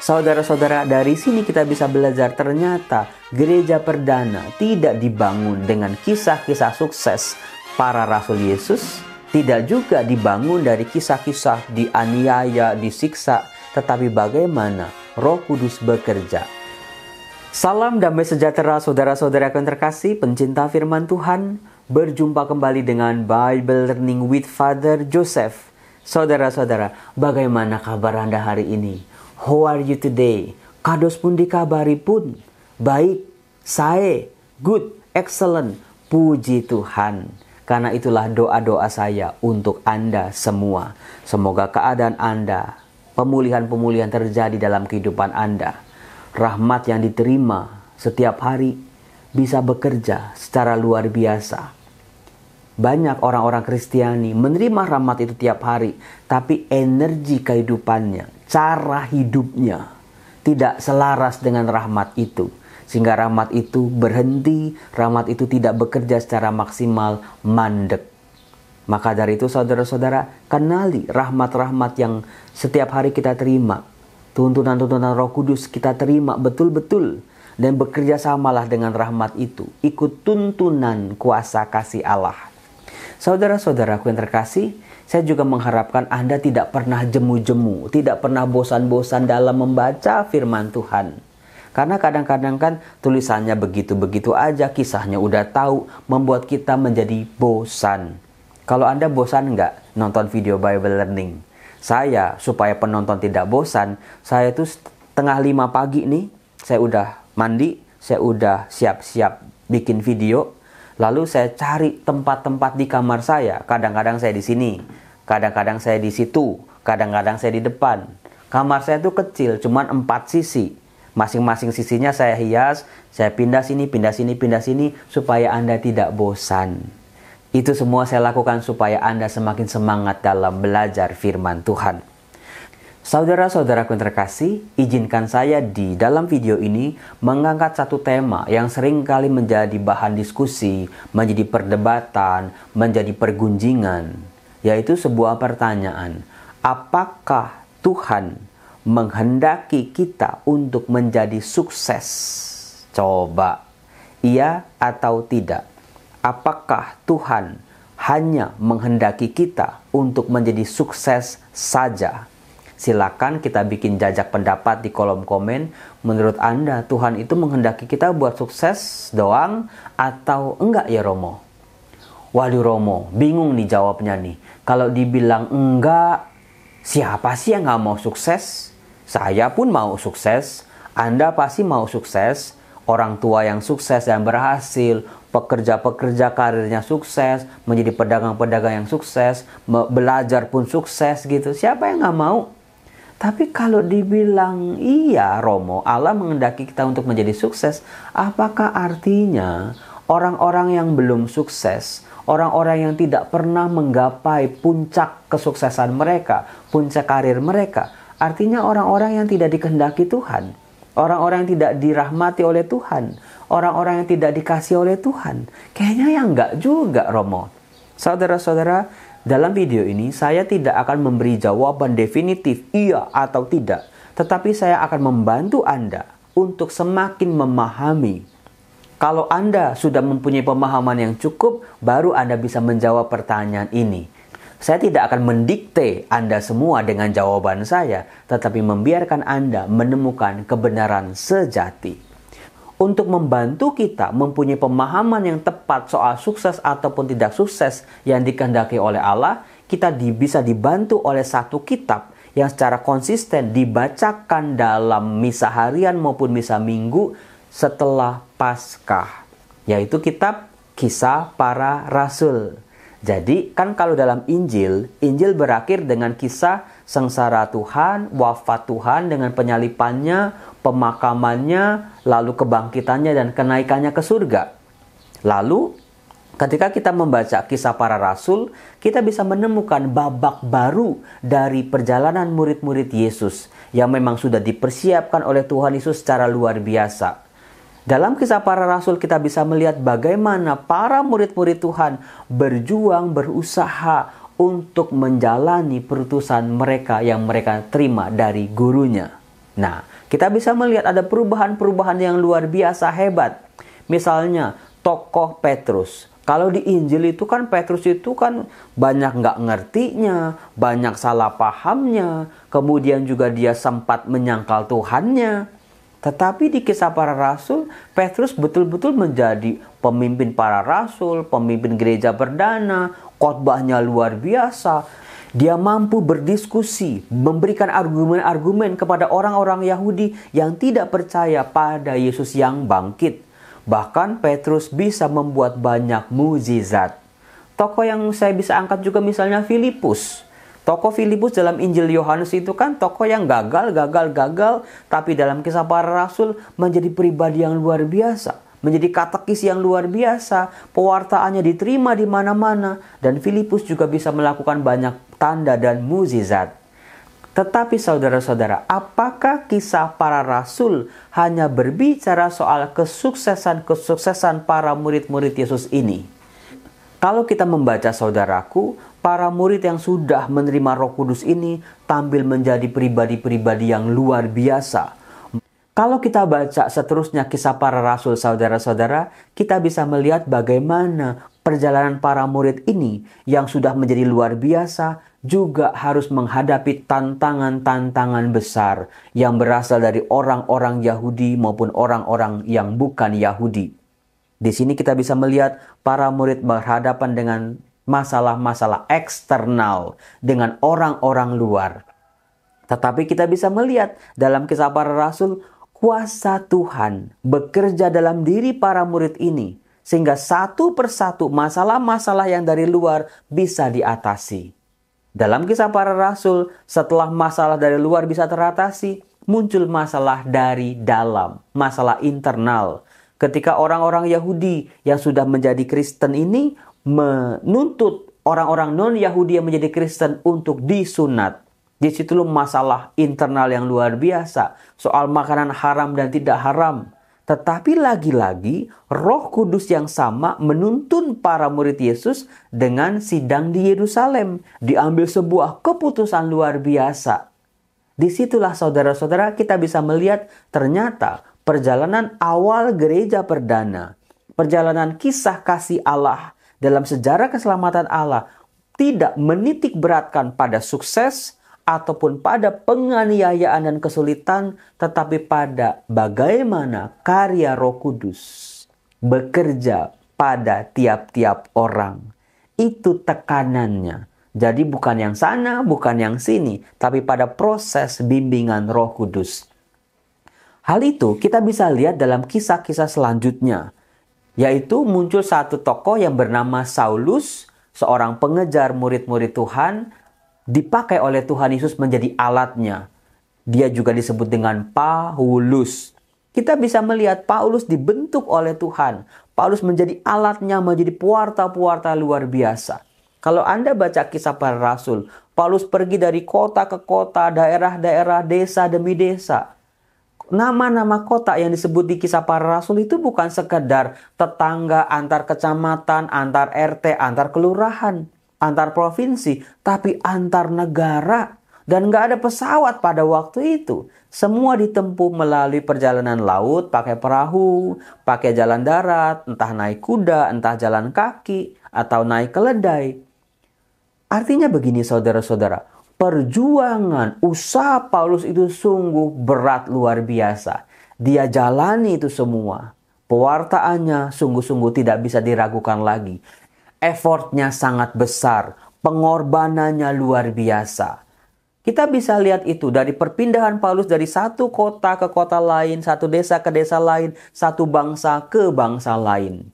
Saudara-saudara, dari sini kita bisa belajar ternyata gereja perdana tidak dibangun dengan kisah-kisah sukses para rasul Yesus, tidak juga dibangun dari kisah-kisah dianiaya, disiksa, tetapi bagaimana Roh Kudus bekerja. Salam damai sejahtera saudara-saudara yang terkasih, pencinta firman Tuhan. Berjumpa kembali dengan Bible Learning with Father Joseph. Saudara-saudara, bagaimana kabar Anda hari ini? How are you today? Kados pun dikabari pun. Baik, sae, good, excellent. Puji Tuhan. Karena itulah doa-doa saya untuk Anda semua. Semoga keadaan Anda, pemulihan-pemulihan terjadi dalam kehidupan Anda. Rahmat yang diterima setiap hari bisa bekerja secara luar biasa. Banyak orang-orang Kristiani menerima rahmat itu tiap hari, tapi energi kehidupannya, cara hidupnya tidak selaras dengan rahmat itu. Sehingga rahmat itu berhenti, rahmat itu tidak bekerja secara maksimal, mandek. Maka dari itu saudara-saudara, kenali rahmat-rahmat yang setiap hari kita terima. Tuntunan-tuntunan Roh Kudus kita terima betul-betul. Dan bekerja samalah dengan rahmat itu. Ikut tuntunan kuasa kasih Allah. Saudara-saudaraku yang terkasih, saya juga mengharapkan Anda tidak pernah jemu-jemu, tidak pernah bosan-bosan dalam membaca firman Tuhan. Karena kadang-kadang kan tulisannya begitu-begitu aja, kisahnya udah tahu, membuat kita menjadi bosan. Kalau Anda bosan nggak nonton video Bible Learning? Saya, supaya penonton tidak bosan, saya tuh setengah 5 pagi nih, saya udah mandi, saya udah siap-siap bikin video. Lalu saya cari tempat-tempat di kamar saya. Kadang-kadang saya di sini, kadang-kadang saya di situ, kadang-kadang saya di depan. Kamar saya itu kecil, cuman 4 sisi. Masing-masing sisinya saya hias, saya pindah sini, pindah sini, pindah sini, supaya Anda tidak bosan. Itu semua saya lakukan supaya Anda semakin semangat dalam belajar firman Tuhan. Saudara-saudaraku yang terkasih, izinkan saya di dalam video ini mengangkat satu tema yang seringkali menjadi bahan diskusi, menjadi perdebatan, menjadi pergunjingan, yaitu sebuah pertanyaan. Apakah Tuhan menghendaki kita untuk menjadi sukses? Coba, iya atau tidak? Apakah Tuhan hanya menghendaki kita untuk menjadi sukses saja? Silakan kita bikin jajak pendapat di kolom komen. Menurut Anda, Tuhan itu menghendaki kita buat sukses doang atau enggak ya Romo? Waduh Romo, bingung nih jawabnya nih. Kalau dibilang enggak, siapa sih yang nggak mau sukses? Saya pun mau sukses. Anda pasti mau sukses. Orang tua yang sukses dan berhasil, pekerja-pekerja karirnya sukses, menjadi pedagang-pedagang yang sukses, belajar pun sukses gitu. Siapa yang nggak mau? Tapi kalau dibilang iya Romo, Allah menghendaki kita untuk menjadi sukses, apakah artinya orang-orang yang belum sukses, orang-orang yang tidak pernah menggapai puncak kesuksesan mereka, puncak karir mereka, artinya orang-orang yang tidak dikehendaki Tuhan, orang-orang yang tidak dirahmati oleh Tuhan, orang-orang yang tidak dikasih oleh Tuhan? Kayaknya ya enggak juga Romo. Saudara-saudara, dalam video ini saya tidak akan memberi jawaban definitif iya atau tidak, tetapi saya akan membantu Anda untuk semakin memahami. Kalau Anda sudah mempunyai pemahaman yang cukup, baru Anda bisa menjawab pertanyaan ini. Saya tidak akan mendikte Anda semua dengan jawaban saya, tetapi membiarkan Anda menemukan kebenaran sejati. Untuk membantu kita mempunyai pemahaman yang tepat soal sukses ataupun tidak sukses yang dikehendaki oleh Allah, kita bisa dibantu oleh satu kitab yang secara konsisten dibacakan dalam misa harian maupun misa minggu setelah Paskah, yaitu kitab Kisah Para Rasul. Jadi kan kalau dalam Injil berakhir dengan kisah sengsara Tuhan, wafat Tuhan dengan penyalipannya, pemakamannya, lalu kebangkitannya dan kenaikannya ke surga. Lalu ketika kita membaca Kisah Para Rasul, kita bisa menemukan babak baru dari perjalanan murid-murid Yesus yang memang sudah dipersiapkan oleh Tuhan Yesus secara luar biasa. Dalam Kisah Para Rasul kita bisa melihat bagaimana para murid-murid Tuhan berjuang, berusaha untuk menjalani perutusan mereka yang mereka terima dari gurunya. Nah, kita bisa melihat ada perubahan-perubahan yang luar biasa hebat. Misalnya, tokoh Petrus. Kalau di Injil itu kan Petrus itu kan banyak nggak ngertinya, banyak salah pahamnya, kemudian juga dia sempat menyangkal Tuhannya. Tetapi di Kisah Para Rasul, Petrus betul-betul menjadi pemimpin para rasul, pemimpin gereja perdana, khotbahnya luar biasa. Dia mampu berdiskusi, memberikan argumen-argumen kepada orang-orang Yahudi yang tidak percaya pada Yesus yang bangkit. Bahkan Petrus bisa membuat banyak mukjizat. Tokoh yang saya bisa angkat juga misalnya Filipus. Tokoh Filipus dalam Injil Yohanes itu kan tokoh yang gagal. Tapi dalam Kisah Para Rasul menjadi pribadi yang luar biasa. Menjadi katekis yang luar biasa. Pewartaannya diterima di mana-mana. Dan Filipus juga bisa melakukan banyak tanda dan mukjizat. Tetapi saudara-saudara, apakah Kisah Para Rasul hanya berbicara soal kesuksesan para murid-murid Yesus ini? Kalau kita membaca, saudaraku, para murid yang sudah menerima Roh Kudus ini tampil menjadi pribadi-pribadi yang luar biasa. Kalau kita baca seterusnya Kisah Para Rasul, saudara-saudara, kita bisa melihat bagaimana perjalanan para murid ini yang sudah menjadi luar biasa juga harus menghadapi tantangan-tantangan besar yang berasal dari orang-orang Yahudi maupun orang-orang yang bukan Yahudi. Di sini kita bisa melihat para murid berhadapan dengan masalah-masalah eksternal dengan orang-orang luar. Tetapi kita bisa melihat dalam Kisah Para Rasul, kuasa Tuhan bekerja dalam diri para murid ini sehingga satu persatu masalah-masalah yang dari luar bisa diatasi. Dalam Kisah Para Rasul, setelah masalah dari luar bisa teratasi, muncul masalah dari dalam, masalah internal. Ketika orang-orang Yahudi yang sudah menjadi Kristen ini menuntut orang-orang non-Yahudi yang menjadi Kristen untuk disunat. Di situ masalah internal yang luar biasa, soal makanan haram dan tidak haram. Tetapi lagi-lagi Roh Kudus yang sama menuntun para murid Yesus dengan sidang di Yerusalem. Diambil sebuah keputusan luar biasa. Disitulah saudara-saudara kita bisa melihat ternyata perjalanan awal gereja perdana, perjalanan kisah kasih Allah dalam sejarah keselamatan Allah tidak menitik beratkan pada sukses ataupun pada penganiayaan dan kesulitan, tetapi pada bagaimana karya Roh Kudus bekerja pada tiap-tiap orang. Itu tekanannya. Jadi bukan yang sana, bukan yang sini, tapi pada proses bimbingan Roh Kudus. Hal itu kita bisa lihat dalam kisah-kisah selanjutnya, yaitu muncul satu tokoh yang bernama Saulus, seorang pengejar murid-murid Tuhan, dipakai oleh Tuhan Yesus menjadi alatnya. Dia juga disebut dengan Paulus. Kita bisa melihat Paulus dibentuk oleh Tuhan. Paulus menjadi alatnya, menjadi pewarta-pewarta luar biasa. Kalau Anda baca Kisah Para Rasul, Paulus pergi dari kota ke kota, daerah-daerah, desa demi desa. Nama-nama kota yang disebut di Kisah Para Rasul itu bukan sekedar tetangga antar kecamatan, antar RT, antar kelurahan, antar provinsi, tapi antar negara. Dan nggak ada pesawat pada waktu itu. Semua ditempuh melalui perjalanan laut, pakai perahu, pakai jalan darat, entah naik kuda, entah jalan kaki, atau naik keledai. Artinya begini saudara-saudara, perjuangan usaha Paulus itu sungguh berat luar biasa. Dia jalani itu semua. Pewartaannya sungguh-sungguh tidak bisa diragukan lagi. Effortnya sangat besar, pengorbanannya luar biasa. Kita bisa lihat itu dari perpindahan Paulus dari satu kota ke kota lain, satu desa ke desa lain, satu bangsa ke bangsa lain.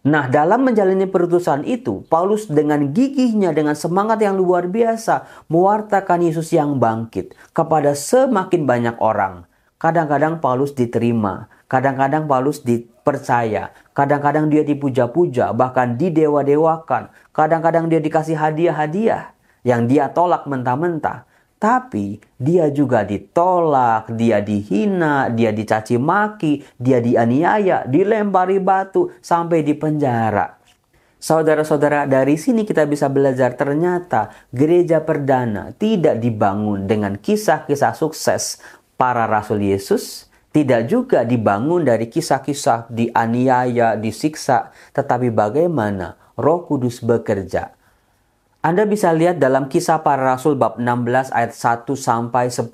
Nah, dalam menjalani perutusan itu, Paulus dengan gigihnya, dengan semangat yang luar biasa, mewartakan Yesus yang bangkit kepada semakin banyak orang. Kadang-kadang Paulus diterima, kadang-kadang Paulus dipercaya, kadang-kadang dia dipuja-puja, bahkan didewa-dewakan. Kadang-kadang dia dikasih hadiah-hadiah yang dia tolak mentah-mentah. Tapi dia juga ditolak, dia dihina, dia dicaci maki, dia dianiaya, dilempari batu, sampai di penjara. Saudara-saudara, dari sini kita bisa belajar ternyata gereja perdana tidak dibangun dengan kisah-kisah sukses para rasul Yesus, tidak juga dibangun dari kisah-kisah dianiaya, disiksa, tetapi bagaimana Roh Kudus bekerja. Anda bisa lihat dalam Kisah Para Rasul bab 16 ayat 1 sampai 10.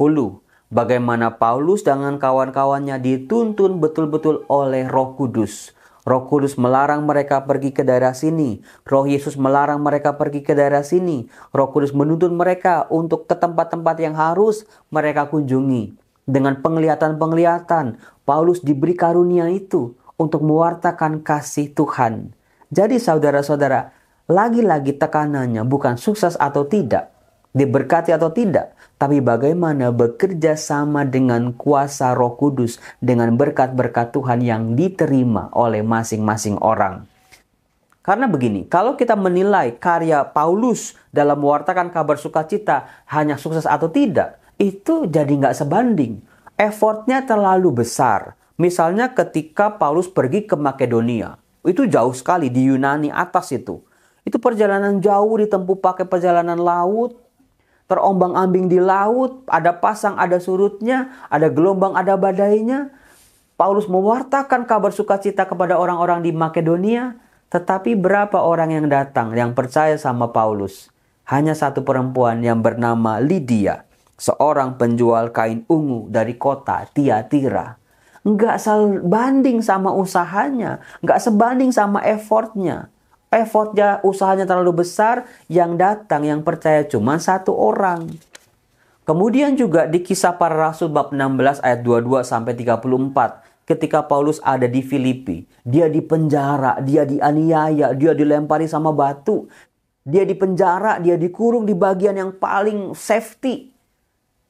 Bagaimana Paulus dengan kawan-kawannya dituntun betul-betul oleh Roh Kudus. Roh Kudus melarang mereka pergi ke daerah sini. Roh Yesus melarang mereka pergi ke daerah sini. Roh Kudus menuntun mereka untuk ke tempat-tempat yang harus mereka kunjungi. Dengan penglihatan-penglihatan, Paulus diberi karunia itu untuk mewartakan kasih Tuhan. Jadi saudara-saudara, lagi-lagi tekanannya bukan sukses atau tidak, diberkati atau tidak, tapi bagaimana bekerja sama dengan kuasa Roh Kudus, dengan berkat-berkat Tuhan yang diterima oleh masing-masing orang. Karena begini, kalau kita menilai karya Paulus dalam mewartakan kabar sukacita hanya sukses atau tidak, itu jadi nggak sebanding. Effortnya terlalu besar. Misalnya ketika Paulus pergi ke Makedonia, itu jauh sekali di Yunani atas itu. Itu perjalanan jauh ditempuh pakai perjalanan laut, terombang-ambing di laut, ada pasang, ada surutnya, ada gelombang, ada badainya. Paulus mewartakan kabar sukacita kepada orang-orang di Makedonia, tetapi berapa orang yang datang yang percaya sama Paulus? Hanya satu perempuan yang bernama Lydia, seorang penjual kain ungu dari kota Tiatira. Nggak sebanding sama usahanya, nggak sebanding sama effortnya. Effortnya, usahanya terlalu besar, yang datang, yang percaya cuma satu orang. Kemudian juga di Kisah Para Rasul bab 16 ayat 22 sampai 34, ketika Paulus ada di Filipi, dia dipenjara, dia dianiaya, dia dilempari sama batu, dia dipenjara, dia dikurung di bagian yang paling safety.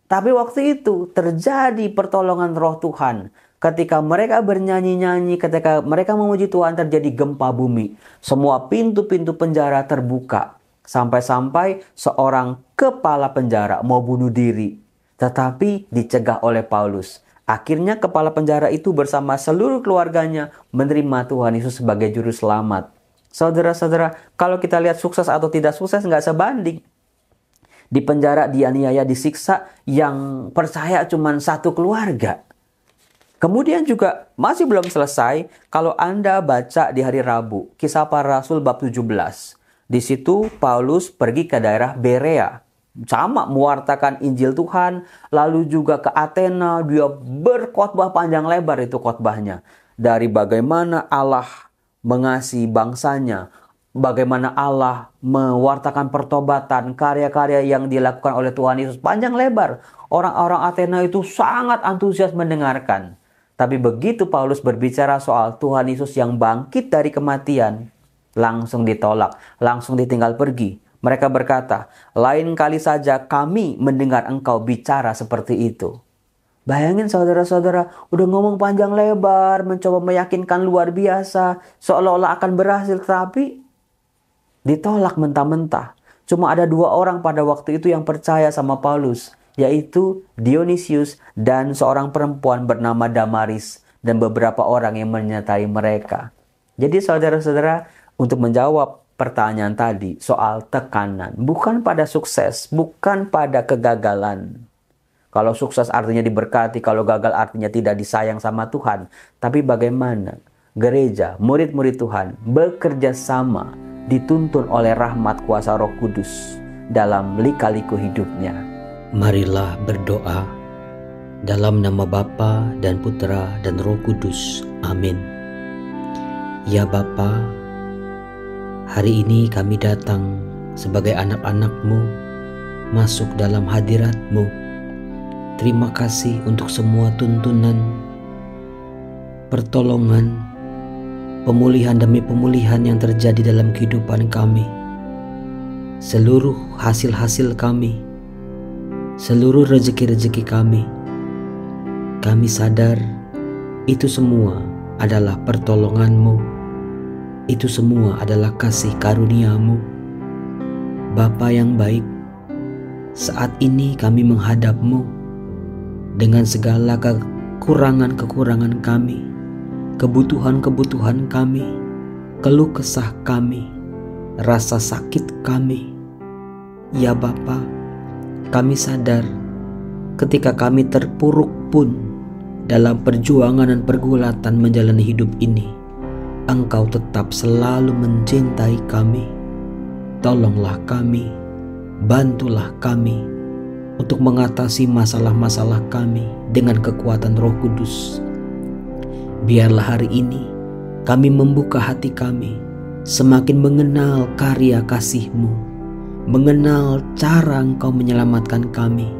Tapi waktu itu terjadi pertolongan Roh Tuhan. Ketika mereka bernyanyi-nyanyi, ketika mereka memuji Tuhan, terjadi gempa bumi. Semua pintu-pintu penjara terbuka. Sampai-sampai seorang kepala penjara mau bunuh diri. Tetapi dicegah oleh Paulus. Akhirnya kepala penjara itu bersama seluruh keluarganya menerima Tuhan Yesus sebagai juru selamat. Saudara-saudara, kalau kita lihat sukses atau tidak sukses nggak sebanding. Di penjara, dianiaya, disiksa, yang percaya cuma satu keluarga. Kemudian juga masih belum selesai kalau Anda baca di hari Rabu, Kisah Para Rasul bab 17. Di situ Paulus pergi ke daerah Berea. Sama mewartakan Injil Tuhan, lalu juga ke Athena, dia berkhotbah panjang lebar itu khotbahnya. Dari bagaimana Allah mengasihi bangsanya, bagaimana Allah mewartakan pertobatan, karya-karya yang dilakukan oleh Tuhan Yesus panjang lebar. Orang-orang Athena itu sangat antusias mendengarkan. Tapi begitu Paulus berbicara soal Tuhan Yesus yang bangkit dari kematian, langsung ditolak, langsung ditinggal pergi. Mereka berkata, lain kali saja kami mendengar engkau bicara seperti itu. Bayangin saudara-saudara, udah ngomong panjang lebar, mencoba meyakinkan luar biasa, seolah-olah akan berhasil, tapi ditolak mentah-mentah. Cuma ada 2 orang pada waktu itu yang percaya sama Paulus, yaitu Dionysius dan seorang perempuan bernama Damaris dan beberapa orang yang menyertai mereka. Jadi saudara-saudara, untuk menjawab pertanyaan tadi soal tekanan, bukan pada sukses, bukan pada kegagalan. Kalau sukses artinya diberkati, kalau gagal artinya tidak disayang sama Tuhan. Tapi bagaimana gereja, murid-murid Tuhan bekerja sama, dituntun oleh rahmat kuasa Roh Kudus dalam lika-liku hidupnya. Marilah berdoa dalam nama Bapa dan Putra dan Roh Kudus. Amin. Ya Bapa, hari ini kami datang sebagai anak-anak-Mu masuk dalam hadirat-Mu. Terima kasih untuk semua tuntunan, pertolongan, pemulihan demi pemulihan yang terjadi dalam kehidupan kami. Seluruh hasil-hasil kami, seluruh rezeki-rezeki kami sadar itu semua adalah pertolongan-Mu, itu semua adalah kasih karunia-Mu. Bapa yang baik, saat ini kami menghadap-Mu dengan segala kekurangan-kekurangan kami, kebutuhan-kebutuhan kami, keluh kesah kami, rasa sakit kami. Ya Bapa, kami sadar ketika kami terpuruk pun dalam perjuangan dan pergulatan menjalani hidup ini, Engkau tetap selalu mencintai kami. Tolonglah kami, bantulah kami untuk mengatasi masalah-masalah kami dengan kekuatan Roh Kudus. Biarlah hari ini kami membuka hati kami, semakin mengenal karya kasih-Mu, mengenal cara Engkau menyelamatkan kami.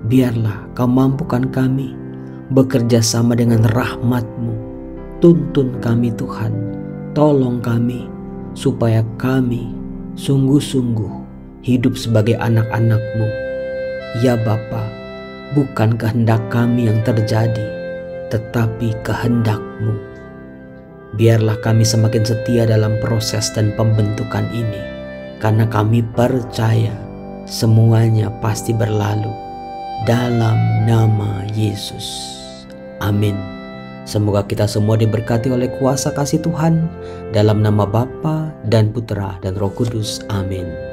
Biarlah Kau mampukan kami bekerja sama dengan rahmat-Mu. Tuntun kami Tuhan, tolong kami supaya kami sungguh-sungguh hidup sebagai anak-anak-Mu. Ya Bapa, bukan kehendak kami yang terjadi, tetapi kehendak-Mu. Biarlah kami semakin setia dalam proses dan pembentukan ini, karena kami percaya semuanya pasti berlalu dalam nama Yesus. Amin. Semoga kita semua diberkati oleh kuasa kasih Tuhan, dalam nama Bapa dan Putra dan Roh Kudus. Amin.